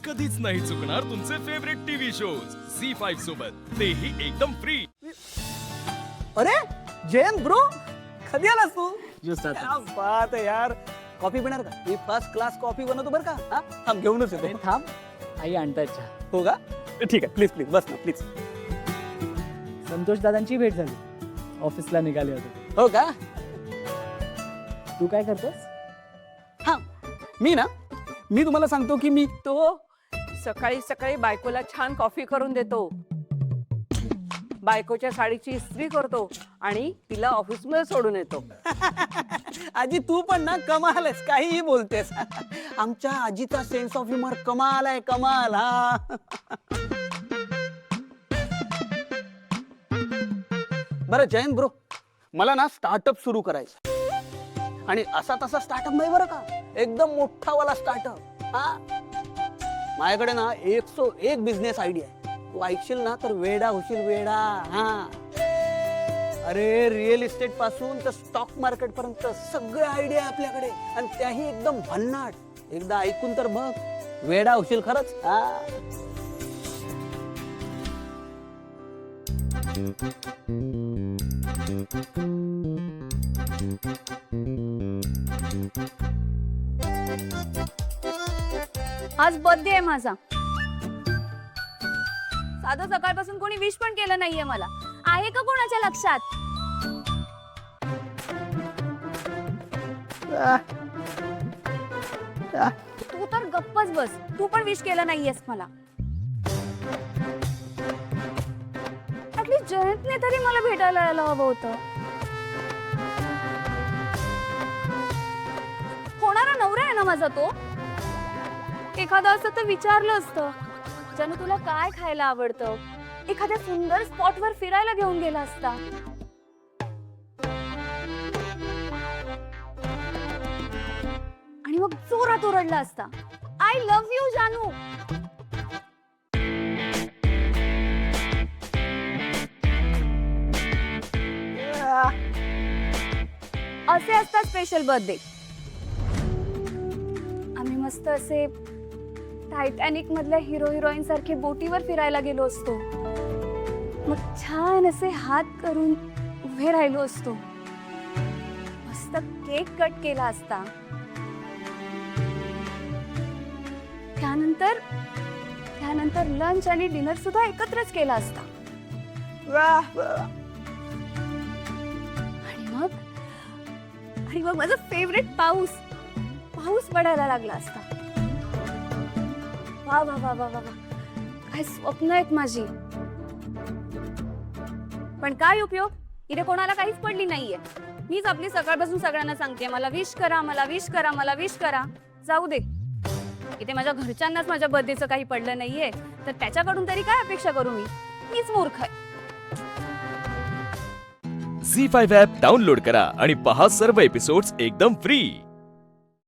कधीच नाही चुकणार तुमचे फेवरेट टीव्ही शोज झी5 सोबत, तेही एकदम फ्री। अरे जयंत ब्रो, कधी आलास तू? Just आता. क्या बात है यार. कॉफी पिणार का? मी फर्स्ट क्लास कॉफी बनवतो बरं का. हा थांब घेऊनच अरे येतो. थांब, आई आणतायत चहा. हो का? ठीक आहे, प्लीज प्लीज बस ना प्लीज. संतोष दादांची भेट झाली, ऑफिसला निघाले होते. हो का? तू काय करतोस? हा मी तुम्हाला सांगतो की मी तो सकाळी सकाळी बायकोला छान कॉफी करून देतो, बायकोच्या साडीची इस्त्री करतो आणि तिला ऑफिसमध्ये सोडून येतो. आजी तू पण ना कमाल आहेस, काहीही बोलतेस. आमच्या आजीचा सेन्स ऑफ ह्युमर कमाल आहे, कमाल. हा बरं जयंत ब्रो, मला ना स्टार्टअप सुरू करायचं आणि असा तसा स्टार्टअप नाही बरं का, एकदम मोठा वाला स्टार्टअप. हा माझ्याकडे ना 101 बिझनेस आयडिया आहे. तू ऐकशील ना तर वेडा होशील, वेडा. हा अरे रिअल इस्टेट पासून तर स्टॉक मार्केट पर्यंत सगळे आयडिया आपल्याकडे, आणि त्याही एकदम भन्नाट. एकदा ऐकून तर बघ, वेडा होशील खरंच. हा आज बर्थडे आहे माझा. साधं सकाळपासून कोणी विश पण केलं नाहीये मला. आहे का कोणाच्या लक्षात? तू तर गप्पच बस, तू पण विश केलं नाहीयेस मला. ऍटलीस्ट जयंतने तरी मला भेटायला यायला हवं होतं. होणारा नवरा आहे ना माझा तो. एखादा असतं तर विचारलं असतं, जानू तुला काय खायला आवडतं, एखाद्या सुंदर स्पॉटवर फिरायला घेऊन गेला असता. आणि मग जोरात ओरडला असता, आय लव्ह यू जानू. असे असतात स्पेशल बर्थडे. आम्ही मस्त असे टायटॅनिक मधल्या हिरो हिरोईन सारखे बोटीवर फिरायला गेलो असतो. मग छान असे हात करून उभे राहिलो असतो. मस्त केक कट केला असता. त्यानंतर लंच आणि डिनर सुद्धा एकत्रच केला असता. आणि मग माझा फेवरेट पाऊस पडायला लागला असता. वा वा वा वा वा, काय स्वप्न आहेत माझी. पण काय उपयोग, इथे कोणाला काहीच पडली नाहीये. मीच आपली सकाळपासून सगळ्यांना सांगते, मला विश करा, मला विश करा, मला विश करा. जाऊ दे, इथे माझ्या घरच्यांनाच माझ्या बर्थडेचं काही पडलं नाहीये, तर त्याच्याकडून तरी काय अपेक्षा करू मीच मूर्ख आहे. झी5 ॲप डाउनलोड करा आणि पहा सर्व एपिसोड्स एकदम फ्री।